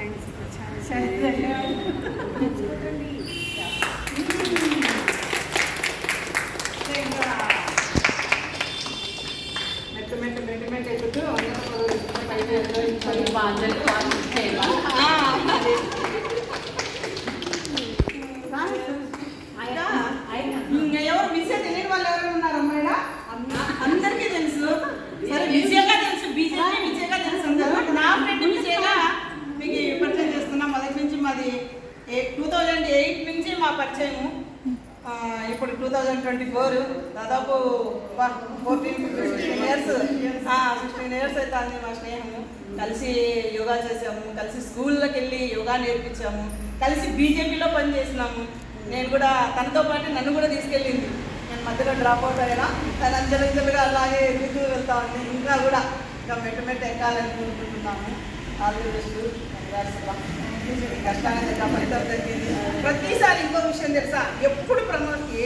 Thanks. చాలా ధన్యవాదాలు. మెట్టు ఎక్కుతూ ఎవరు విజయ తెలియని వాళ్ళు ఎవరు ఉన్నారు అమ్మాయినా? అందరికీ తెలుసు. సరే విజయగా తెలుసు, బీజేపీ విజయగా తెలుసు అందరూ. నా ఫ్రెండ్ విజయగా మీకు పరిచయం చేస్తున్నా. మొదటి నుంచి మాది 2008 నుంచి మా పరిచయము. ఇప్పుడు 2024 దాదాపు 16 ఇయర్స్ అవుతుంది మా స్నేహము. కలిసి యోగా చేసాము, కలిసి స్కూల్లోకి వెళ్ళి యోగా నేర్పించాము, కలిసి బీజేపీలో పనిచేసినాము. నేను కూడా తనతో పాటు నన్ను కూడా తీసుకెళ్ళింది. నేను మధ్యలో డ్రాప్ అవుట్ అయినా తను అంచెలంచెలుగా అలాగే ఎదుగుతూ వెళ్తా ఉంది. ఇంకా కూడా మెట్టు ఎక్కాలని కోరుకుంటున్నాము. All the best. కష్టానికి ఫలితం దక్కింది. ప్రతిసారి ఇంకో విషయం తెలుసా, ఎప్పుడు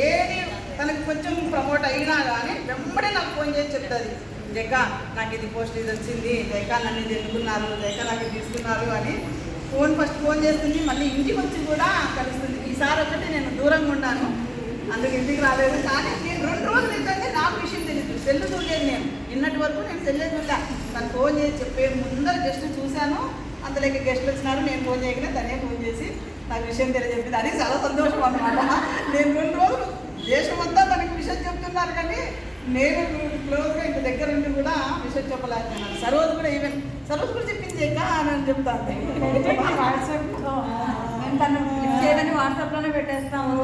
ఏది తనకు కొంచెం ప్రమోట్ అయినా కానీ వెంబడే నాకు ఫోన్ చేసి చెప్తుంది, జక్క నాకు ఇది పోస్ట్ ఇది వచ్చింది, జక్క నన్ను ఇది ఎన్నుకున్నారు, జక్క నాకు ఇది తీసుకున్నారు అని ఫస్ట్ ఫోన్ చేస్తుంది. మళ్ళీ ఇంటికి వచ్చి కూడా కలుస్తుంది. ఈసారి ఒకటి నేను దూరంగా ఉన్నాను, అందుకు ఇంటికి రాలేదు. కానీ నేను 2 రోజులు ఏంటంటే నాకు విషయం తెలియదు, సెల్లు చూడలేదు. నేను నిన్నటి వరకు నేను సెల్లే చూడలే. తను ఫోన్ చేసి చెప్పే ముందర జస్ట్ చూశాను. అంతలోకి గెస్ట్లు వచ్చినారు. నేను ఫోన్ చేయగానే తనే ఫోన్ చేసి నాకు విషయం తెలియజెప్పింది. అది చాలా సంతోషం అన్నమాట. నేను 2 రోజులు దేశం అంతా తనకి విషయం చెప్తున్నారు, కానీ నేను క్లోజ్గా ఇంటి దగ్గర నుండి కూడా విషయం చెప్పలేకపోతున్నాను. సరోజ్ కూడా సరోజ్ కూడా చెప్పింది ఎక్క అని చెప్తాను. వాట్సాప్ మేము తను వాట్సాప్లోనే పెట్టేస్తాము.